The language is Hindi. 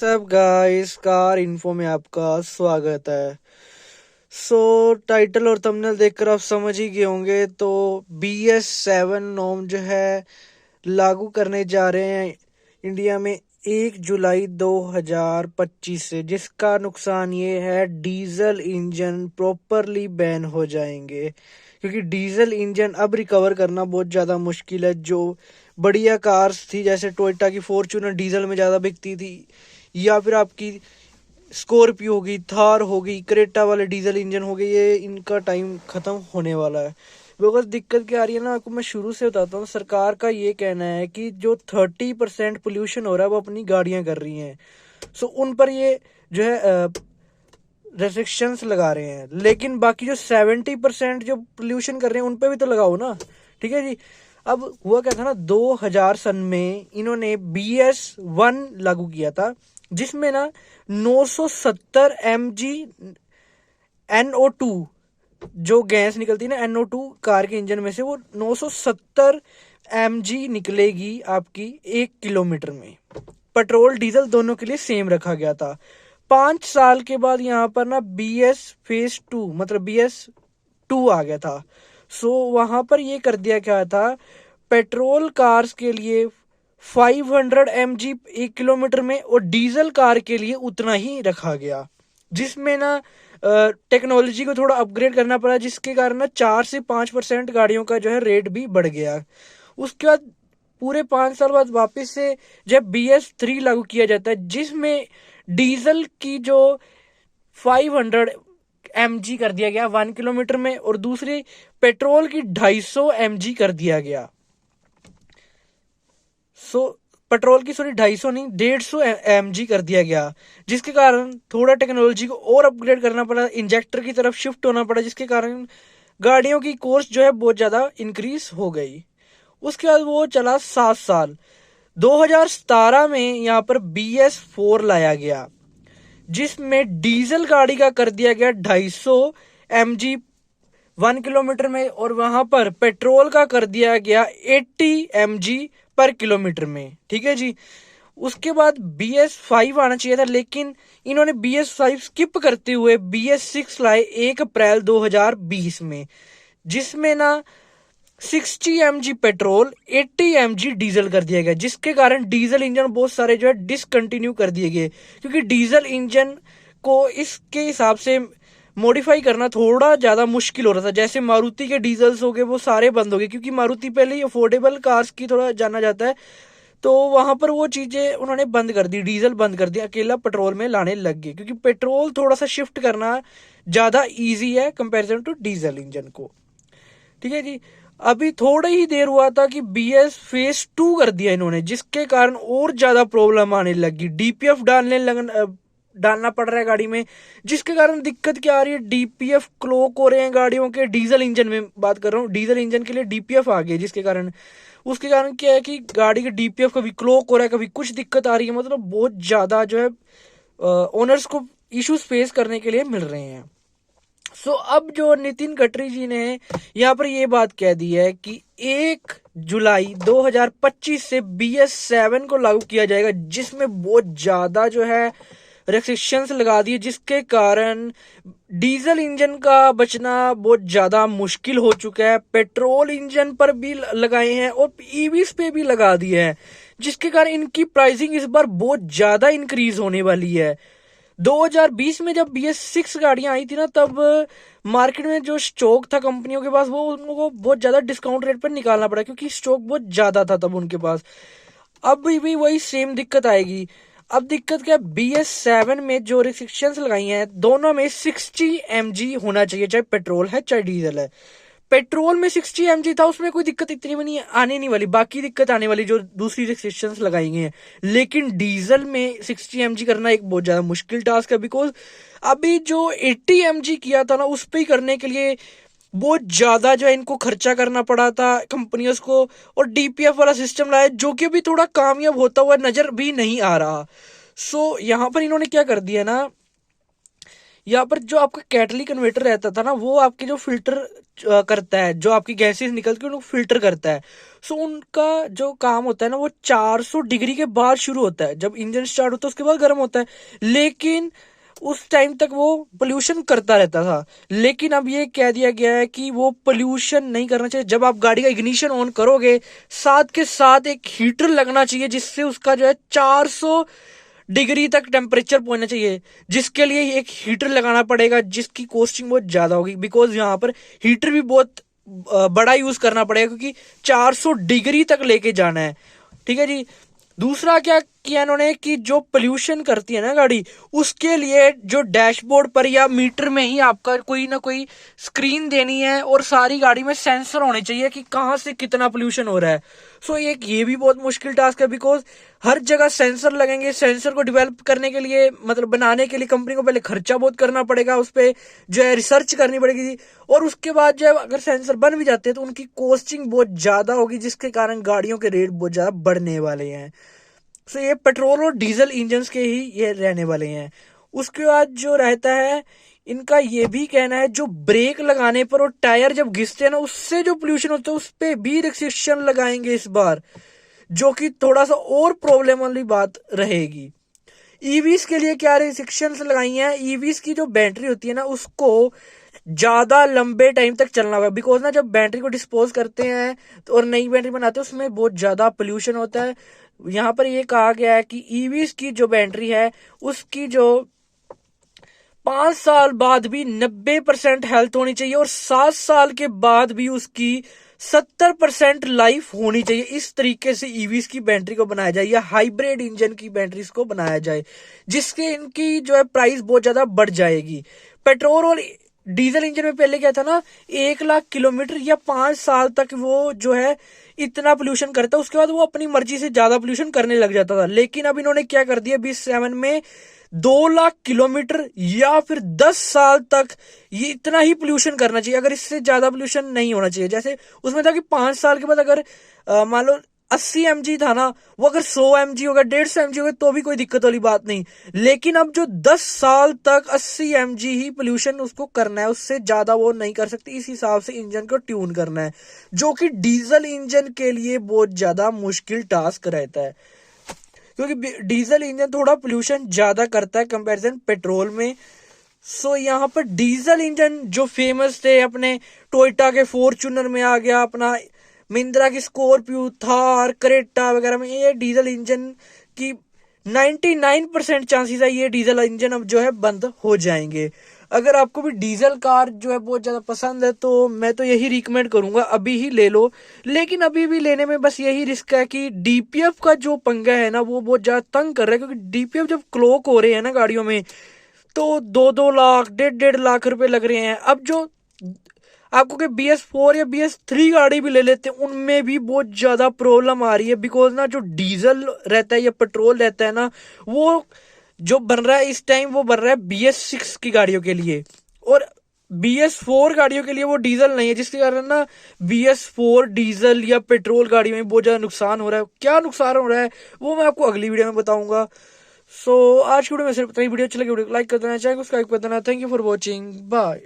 सब गाइस, कार इन्फो में आपका स्वागत है। टाइटल और थंबनेल देखकर आप समझ ही गए होंगे। तो BS7 नॉर्म जो है लागू करने जा रहे हैं इंडिया में 1 जुलाई 2025 से, जिसका नुकसान ये है डीजल इंजन प्रॉपरली बैन हो जाएंगे, क्योंकि डीजल इंजन अब रिकवर करना बहुत ज़्यादा मुश्किल है। जो बढ़िया कार्स थी जैसे टोयोटा की फॉर्च्यूनर डीजल में ज़्यादा बिकती थी, या फिर आपकी स्कॉर्पियो हो गई, थार हो गई, क्रेटा वाले डीजल इंजन हो गए, ये इनका टाइम खत्म होने वाला है। बिकॉज दिक्कत क्या आ रही है ना, आपको मैं शुरू से बताता हूँ। सरकार का ये कहना है कि जो 30% पोल्यूशन हो रहा है वो अपनी गाड़ियां कर रही हैं, उन पर ये जो है रेस्ट्रिक्शंस लगा रहे हैं। लेकिन बाकी जो 70% जो पोल्यूशन कर रहे हैं उन पे भी तो लगाओ ना। ठीक है जी। अब हुआ क्या था ना, 2000 सन में इन्होंने BS1 लागू किया था, जिसमें ना 970 mg NO2 जो गैस निकलती है ना, NO2 कार के इंजन में से, वो 970 mg निकलेगी आपकी 1 किलोमीटर में। पेट्रोल डीजल दोनों के लिए सेम रखा गया था। 5 साल के बाद यहाँ पर ना BS फेज 2 मतलब BS2 आ गया था। वहां पर ये कर दिया क्या था, पेट्रोल कार्स के लिए 500 mg 1 किलोमीटर में और डीजल कार के लिए उतना ही रखा गया, जिसमें ना टेक्नोलॉजी को थोड़ा अपग्रेड करना पड़ा, जिसके कारण ना 4 से 5% गाड़ियों का जो है रेट भी बढ़ गया। उसके बाद पूरे 5 साल बाद वापस से जब BS3 लागू किया जाता है, जिसमें डीजल की जो 500 mg कर दिया गया 1 किलोमीटर में, और दूसरी पेट्रोल की 250 mg कर दिया गया। पेट्रोल की 250 नहीं 150 mg कर दिया गया, जिसके कारण थोड़ा टेक्नोलॉजी को और अपग्रेड करना पड़ा, इंजेक्टर की तरफ शिफ्ट होना पड़ा, जिसके कारण गाड़ियों की कॉस्ट जो है बहुत ज्यादा इंक्रीज हो गई। उसके बाद वो चला 7 साल। 2017 में यहाँ पर BS4 लाया गया, जिसमें डीजल गाड़ी का कर दिया गया 250 mg 1 किलोमीटर में, और वहां पर पेट्रोल का कर दिया गया 80 mg पर किलोमीटर में। ठीक है जी। उसके बाद BS5 आना चाहिए था, लेकिन इन्होंने BS5 स्किप करते हुए BS6 लाए 1 अप्रैल 2020 में, जिसमें ना 60 mg पेट्रोल 80 mg डीजल कर दिया गया, जिसके कारण डीजल इंजन बहुत सारे जो है डिसकंटिन्यू कर दिए गए, क्योंकि डीजल इंजन को इसके हिसाब से मॉडिफाई करना थोड़ा ज़्यादा मुश्किल हो रहा था। जैसे मारुति के डीजल्स हो गए वो सारे बंद हो गए, क्योंकि मारुति पहले ही अफोर्डेबल कार्स की थोड़ा जाना जाता है, तो वहां पर वो चीज़ें उन्होंने बंद कर दी, डीजल बंद कर दिया, अकेला पेट्रोल में लाने लग गए, क्योंकि पेट्रोल थोड़ा सा शिफ्ट करना ज़्यादा ईजी है कंपेरिजन टू डीजल इंजन को। ठीक है जी। अभी थोड़ा ही देर हुआ था कि BS फेज 2 कर दिया इन्होंने, जिसके कारण और ज्यादा प्रॉब्लम आने लगी। DPF डालना पड़ रहा है गाड़ी में, जिसके कारण दिक्कत क्या आ रही है, DPF क्लॉक हो रहे हैं गाड़ियों के। डीजल इंजन में बात कर रहा हूँ, डीजल इंजन के लिए DPF आ गया, जिसके कारण उसके कारण क्या है कि गाड़ी के DPF कभी क्लॉक हो रहा है, कभी कुछ दिक्कत आ रही है। मतलब बहुत ज्यादा जो है ओनर्स को इश्यूज फेस करने के लिए मिल रहे हैं। अब जो नितिन गडकरी जी ने यहाँ पर ये बात कह दी है कि 1 जुलाई 2025 से BS7 को लागू किया जाएगा, जिसमें बहुत ज्यादा जो है रेस्ट्रिक्शंस लगा दिए, जिसके कारण डीजल इंजन का बचना बहुत ज्यादा मुश्किल हो चुका है। पेट्रोल इंजन पर भी लगाए हैं और EVs पे भी लगा दिए हैं, जिसके कारण इनकी प्राइसिंग इस बार बहुत ज्यादा इंक्रीज होने वाली है। 2020 में जब BS6 गाड़ियां आई थी ना, तब मार्केट में जो स्टॉक था कंपनियों के पास, वो उनको बहुत ज्यादा डिस्काउंट रेट पर निकालना पड़ा, क्योंकि स्टॉक बहुत ज्यादा था तब उनके पास। अब भी वही सेम दिक्कत आएगी। अब दिक्कत क्या, BS7 में जो रिस्ट्रिक्शंस लगाई हैं, दोनों में 60 mg होना चाहिए, चाहे पेट्रोल है चाहे डीजल है। पेट्रोल में 60 mg था, उसमें कोई दिक्कत इतनी भी नहीं आने नहीं वाली, बाकी दिक्कत आने वाली जो दूसरी रिस्ट्रिक्शंस लगाई गई हैं। लेकिन डीजल में 60 mg करना एक बहुत ज्यादा मुश्किल टास्क है, बिकॉज अभी जो 80 mg किया था ना, उस पर ही करने के लिए बहुत ज्यादा जो है इनको खर्चा करना पड़ा था कंपनियों को, और DPF वाला सिस्टम लाया, जो कि अभी थोड़ा कामयाब होता हुआ नजर भी नहीं आ रहा। यहाँ पर इन्होंने क्या कर दिया ना, यहाँ पर जो आपका कैटलिक कन्वर्टर रहता था ना, वो आपके जो फिल्टर करता है, जो आपकी गैसेस निकलती है उनको फिल्टर करता है। सो उनका जो काम होता है ना वो 400 डिग्री के बाद शुरू होता है। जब इंजन स्टार्ट होता है उसके बाद गर्म होता है, लेकिन उस टाइम तक वो पोल्यूशन करता रहता था। लेकिन अब ये कह दिया गया है कि वो पोल्यूशन नहीं करना चाहिए। जब आप गाड़ी का इग्निशन ऑन करोगे, साथ के साथ एक हीटर लगना चाहिए जिससे उसका जो है 400 डिग्री तक टेम्परेचर पहुंचना चाहिए, जिसके लिए एक हीटर लगाना पड़ेगा, जिसकी कॉस्टिंग बहुत ज्यादा होगी। बिकॉज यहाँ पर हीटर भी बहुत बड़ा यूज करना पड़ेगा, क्योंकि 400 डिग्री तक लेके जाना है। ठीक है जी। दूसरा क्या किया इन्होंने कि जो पोल्यूशन करती है ना गाड़ी, उसके लिए जो डैशबोर्ड पर या मीटर में ही आपका कोई ना कोई स्क्रीन देनी है, और सारी गाड़ी में सेंसर होने चाहिए कि कहाँ से कितना पोल्यूशन हो रहा है। सो एक ये भी बहुत मुश्किल टास्क है, बिकॉज हर जगह सेंसर लगेंगे। सेंसर को डेवलप करने के लिए, मतलब बनाने के लिए, कंपनी को पहले खर्चा बहुत करना पड़ेगा, उस पर जो है रिसर्च करनी पड़ेगी, और उसके बाद जो है अगर सेंसर बन भी जाते हैं तो उनकी कॉस्टिंग बहुत ज्यादा होगी, जिसके कारण गाड़ियों के रेट बहुत ज्यादा बढ़ने वाले हैं। सो ये पेट्रोल और डीजल इंजन के ही ये रहने वाले हैं। उसके बाद जो रहता है, इनका ये भी कहना है जो ब्रेक लगाने पर और टायर जब घिसते हैं ना, उससे जो पोल्यूशन होता है उस पर भी रिस्ट्रिक्शन लगाएंगे इस बार, जो कि थोड़ा सा और प्रॉब्लम वाली बात रहेगी। ईवीज के लिए क्या रिस्ट्रिक्शंस लगाई हैं, ईवीज की जो बैटरी होती है ना उसको ज्यादा लंबे टाइम तक चलना होगा। बिकॉज ना जब बैटरी को डिस्पोज करते हैं तो और नई बैटरी बनाते हैं, उसमें बहुत ज्यादा पोल्यूशन होता है। यहाँ पर ये कहा गया है कि ईवीज की जो बैटरी है उसकी जो 5 साल बाद भी 90% हेल्थ होनी चाहिए, और 7 साल के बाद भी उसकी 70% लाइफ होनी चाहिए। इस तरीके से ईवीज की बैटरी को बनाया जाए, या हाइब्रिड इंजन की बैटरीज को बनाया जाए, जिसके इनकी जो है प्राइस बहुत ज्यादा बढ़ जाएगी। पेट्रोल और डीजल इंजन में पहले क्या था ना, 1 लाख किलोमीटर या 5 साल तक वो जो है इतना पोल्यूशन करता, उसके बाद वो अपनी मर्जी से ज्यादा पोल्यूशन करने लग जाता था। लेकिन अब इन्होंने क्या कर दिया, 27 में 2 लाख किलोमीटर या फिर 10 साल तक ये इतना ही पोल्यूशन करना चाहिए। अगर इससे ज्यादा पोल्यूशन नहीं होना चाहिए। जैसे उसमें था कि 5 साल के बाद अगर मान लो 80 mg था ना, वो अगर 100 mg होगा, 150 mg होगा, तो भी कोई दिक्कत वाली बात नहीं। लेकिन अब जो 10 साल तक 80 mg ही पोल्यूशन उसको करना है, उससे ज्यादा वो नहीं कर सकती। इस हिसाब से इंजन को ट्यून करना है, जो कि डीजल इंजन के लिए बहुत ज्यादा मुश्किल टास्क रहता है, क्योंकि डीजल इंजन थोड़ा पोल्यूशन ज्यादा करता है कंपैरिजन पेट्रोल में। सो यहाँ पर डीजल इंजन जो फेमस थे, अपने टोयोटा के फॉर्च्यूनर में आ गया, अपना महिंद्रा की स्कॉर्पियो, थार, क्रेटा वगैरह में ये डीजल इंजन की 99% चांसेस है ये डीजल इंजन अब जो है बंद हो जाएंगे। अगर आपको भी डीजल कार जो है बहुत ज्यादा पसंद है तो मैं तो यही रिकमेंड करूंगा, अभी ही ले लो। लेकिन अभी भी लेने में बस यही रिस्क है कि डीपीएफ का जो पंगा है ना वो बहुत ज्यादा तंग कर रहा है, क्योंकि डीपीएफ जब क्लॉक हो रहे हैं ना गाड़ियों में, तो 2-2 लाख, 1.5-1.5 लाख रुपए लग रहे हैं। अब जो आपको कि BS4 या BS3 गाड़ी भी ले लेते हैं, उनमें भी बहुत ज्यादा प्रॉब्लम आ रही है। बिकॉज ना जो डीजल रहता है या पेट्रोल रहता है ना, वो जो बन रहा है इस टाइम वो बन रहा है BS6 की गाड़ियों के लिए, और BS4 गाड़ियों के लिए वो डीजल नहीं है, जिसके कारण ना BS4 डीजल या पेट्रोल गाड़ियों में बहुत ज्यादा नुकसान हो रहा है। क्या नुकसान हो रहा है वो मैं आपको अगली वीडियो में बताऊंगा। सो आज की वीडियो में सिर्फ इतना ही। वीडियो अच्छी लगी वीडियो को लाइक कर देना, चैनल को सब्सक्राइब कर देना। Thank you for watching, bye.